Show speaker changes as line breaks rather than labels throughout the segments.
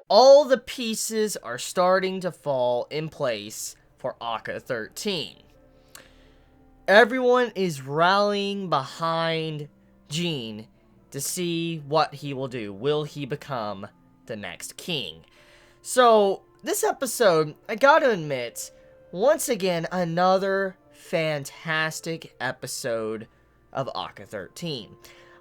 All the pieces are starting to fall in place for ACCA 13. Everyone is rallying behind Gene to see what he will do. Will he become the next king? So, this episode, I gotta admit, once again, another fantastic episode of ACCA 13.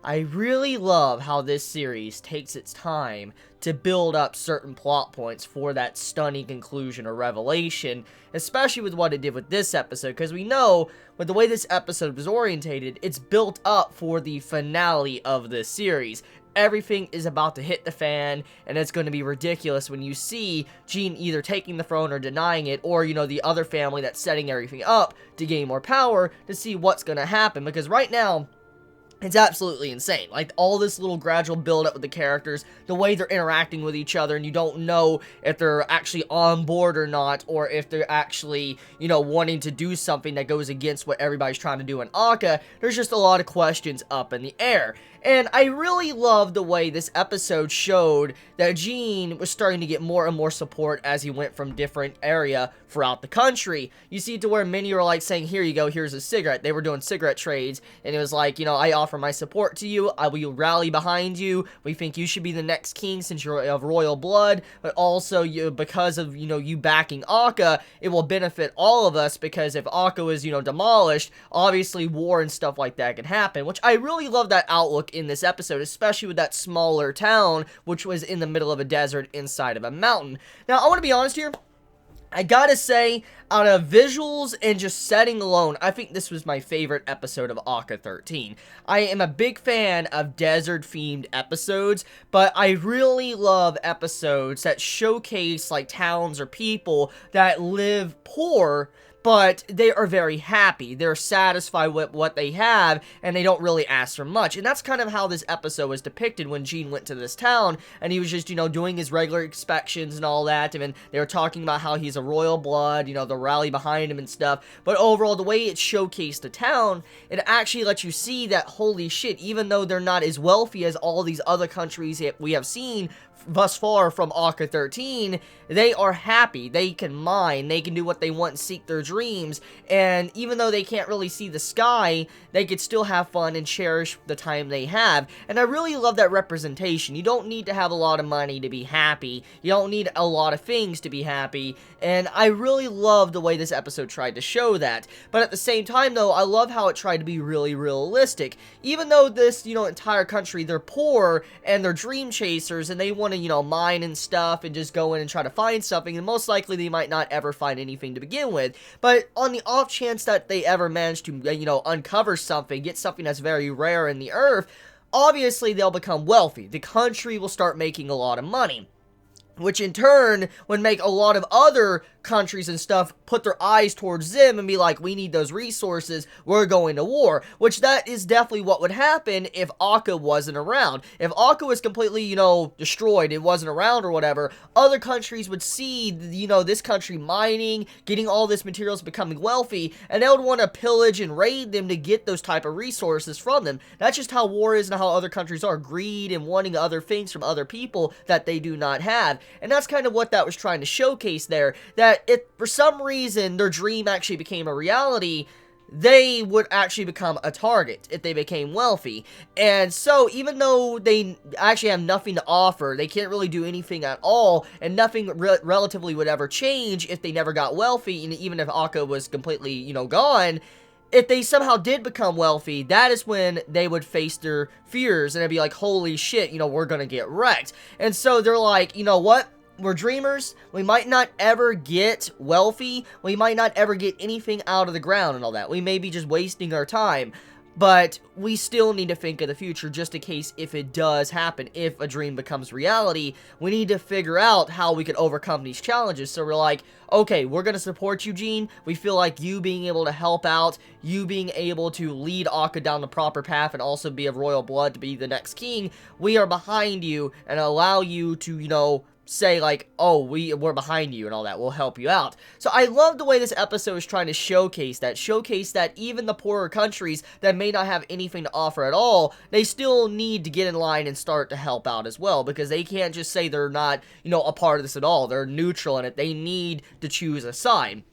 I really love how this series takes its time to build up certain plot points for that stunning conclusion or revelation, especially with what it did with this episode, because we know, with the way this episode was orientated, it's built up for the finale of this series. Everything is about to hit the fan, and it's going to be ridiculous when you see Gene either taking the throne or denying it, or, you know, the other family that's setting everything up to gain more power to see what's going to happen, because right now, it's absolutely insane. Like, all this little gradual build-up with the characters, the way they're interacting with each other, and you don't know if they're actually on board or not, or if they're actually, you know, wanting to do something that goes against what everybody's trying to do in ACCA. There's just a lot of questions up in the air. And I really love the way this episode showed that Gene was starting to get more and more support as he went from different area throughout the country. You see to where many were like saying, here you go, here's a cigarette. They were doing cigarette trades, and it was like, you know, I offer my support to you, I will rally behind you, we think you should be the next king since you're of royal blood, but also because of, you know, you backing ACCA, it will benefit all of us, because if ACCA is, you know, demolished, obviously war and stuff like that could happen, which I really love that outlook in this episode, especially with that smaller town, which was in the middle of a desert inside of a mountain. Now, I want to be honest here, I gotta say, out of visuals and just setting alone, I think this was my favorite episode of ACCA 13. I am a big fan of desert-themed episodes, but I really love episodes that showcase, like, towns or people that live poor, but they are very happy. They're satisfied with what they have, and they don't really ask for much. And that's kind of how this episode was depicted when Gene went to this town, and he was just, you know, doing his regular inspections and all that, and then they were talking about how he's a royal blood, you know, the rally behind him and stuff. But overall, the way it showcased the town, it actually lets you see that, holy shit, even though they're not as wealthy as all these other countries that we have seen thus far from ACCA 13, they are happy, they can mine, they can do what they want and seek their dreams, and even though they can't really see the sky, they could still have fun and cherish the time they have. And I really love that representation. You don't need to have a lot of money to be happy, you don't need a lot of things to be happy, and I really love the way this episode tried to show that. But at the same time though, I love how it tried to be really realistic. Even though this, you know, entire country, they're poor and they're dream chasers and they want to, you know, mine and stuff and just go in and try to find something, and most likely they might not ever find anything to begin with. But on the off chance that they ever manage to, you know, uncover something, get something that's very rare in the earth, obviously they'll become wealthy. The country will start making a lot of money, which in turn would make a lot of other countries and stuff put their eyes towards them and be like, we need those resources, we're going to war. Which that is definitely what would happen if ACCA wasn't around. If ACCA was completely, you know, destroyed, it wasn't around or whatever, other countries would see, you know, this country mining, getting all this materials, becoming wealthy, and they would want to pillage and raid them to get those type of resources from them. That's just how war is and how other countries are. Greed and wanting other things from other people that they do not have. And that's kind of what that was trying to showcase there, that if for some reason their dream actually became a reality, they would actually become a target if they became wealthy. And so even though they actually have nothing to offer, they can't really do anything at all, and nothing relatively would ever change if they never got wealthy, and even if ACCA was completely, you know, gone, if they somehow did become wealthy, that is when they would face their fears, and it'd be like, holy shit, you know, we're gonna get wrecked. And so they're like, you know what? We're dreamers, we might not ever get wealthy, we might not ever get anything out of the ground and all that. We may be just wasting our time, but we still need to think of the future just in case if it does happen, if a dream becomes reality. We need to figure out how we could overcome these challenges. So we're like, okay, we're going to support you, Gene. We feel like you being able to help out, you being able to lead ACCA down the proper path and also be of royal blood to be the next king, we are behind you and allow you to, you know, say like, oh, we're behind you and all that, we'll help you out. So I love the way this episode is trying to showcase that even the poorer countries that may not have anything to offer at all, they still need to get in line and start to help out as well, because they can't just say they're not, a part of this at all. They're neutral in it. They need to choose a side.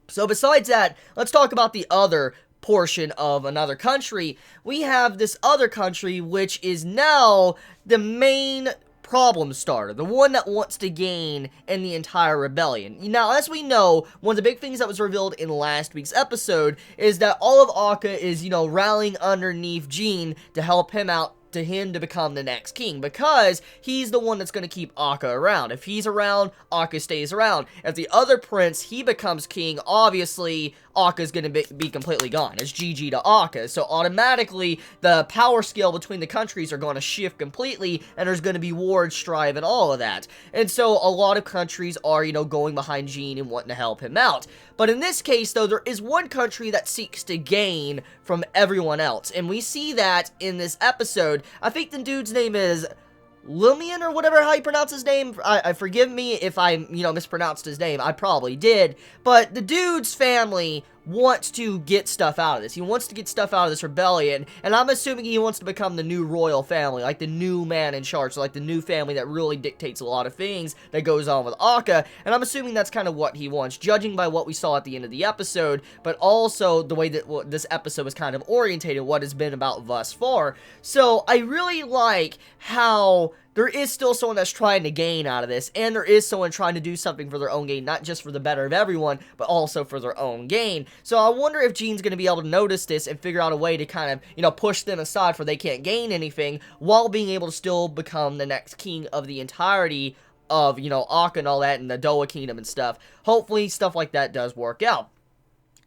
So besides that, let's talk about the other portion of another country. We have this other country, which is now the main problem starter, the one that wants to gain in the entire rebellion. Now, as we know, one of the big things that was revealed in last week's episode is that all of ACCA is, rallying underneath Jean to help him out, to him to become the next king, because he's the one that's going to keep ACCA around. If he's around, ACCA stays around. If the other prince, he becomes king, obviously ACCA's going to be completely gone. It's GG to ACCA. So automatically, the power scale between the countries are going to shift completely, and there's going to be war and strife and all of that. And so a lot of countries are, going behind Jean and wanting to help him out. But in this case, though, there is one country that seeks to gain from everyone else. And we see that in this episode. I think the dude's name is Lumian, or whatever how you pronounce his name. I forgive me if I, mispronounced his name. I probably did. But the dude's family wants to get stuff out of this. He wants to get stuff out of this rebellion, and I'm assuming he wants to become the new royal family, like the new man in charge, so like the new family that really dictates a lot of things that goes on with ACCA, and I'm assuming that's kind of what he wants, judging by what we saw at the end of the episode, but also the way that this episode was kind of orientated, what has been about thus far. So I really like how there is still someone that's trying to gain out of this, and there is someone trying to do something for their own gain, not just for the better of everyone, but also for their own gain. So I wonder if Jean's going to be able to notice this and figure out a way to kind of, push them aside for they can't gain anything, while being able to still become the next king of the entirety of, ACCA and all that, and the Doa Kingdom and stuff. Hopefully stuff like that does work out.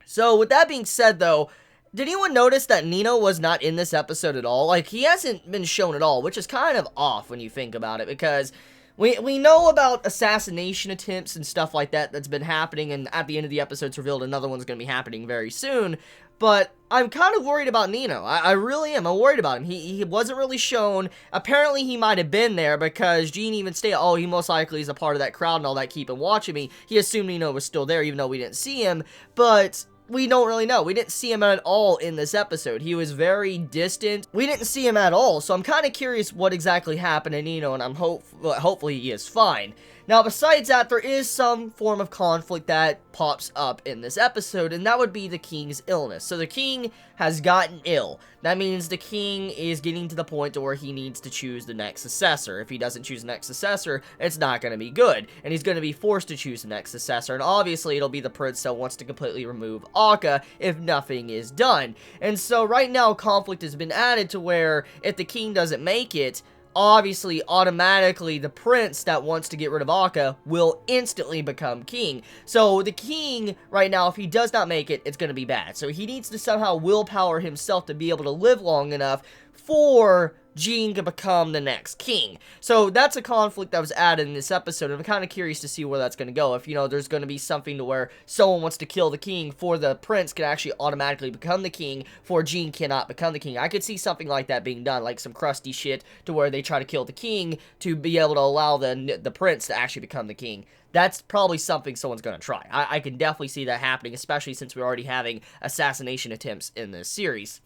So with that being said, though, did anyone notice that Nino was not in this episode at all? Like, he hasn't been shown at all, which is kind of off when you think about it, because we know about assassination attempts and stuff like that that's been happening, and at the end of the episode, it's revealed another one's going to be happening very soon, but I'm kind of worried about Nino. I really am. I'm worried about him. He wasn't really shown. Apparently, he might have been there, because Jean even stated, oh, he most likely is a part of that crowd and all that, keep him watching me. He assumed Nino was still there, even though we didn't see him, but we don't really know. We didn't see him at all in this episode. He was very distant. We didn't see him at all, so I'm kind of curious what exactly happened to Nino, and I'm hopefully he is fine. Now, besides that, there is some form of conflict that pops up in this episode, and that would be the king's illness. So the king has gotten ill. That means the king is getting to the point to where he needs to choose the next successor. If he doesn't choose the next successor, it's not going to be good, and he's going to be forced to choose the next successor, and obviously it'll be the prince that wants to completely remove ACCA if nothing is done. And so right now, conflict has been added to where if the king doesn't make it, obviously, automatically, the prince that wants to get rid of ACCA will instantly become king. So, the king, right now, if he does not make it, it's going to be bad. So, he needs to somehow willpower himself to be able to live long enough for Jean to become the next king. So that's a conflict that was added in this episode, and I'm kind of curious to see where that's going to go. If, there's going to be something to where someone wants to kill the king for the prince can actually automatically become the king, for Jean cannot become the king. I could see something like that being done, like some crusty shit to where they try to kill the king to be able to allow the prince to actually become the king. That's probably something someone's going to try. I can definitely see that happening, especially since we're already having assassination attempts in this series.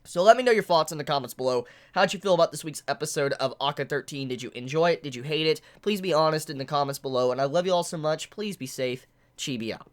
So let me know your thoughts in the comments below. How'd you feel about this week's episode of ACCA 13? Did you enjoy it? Did you hate it? Please be honest in the comments below. And I love you all so much. Please be safe. Chibi out.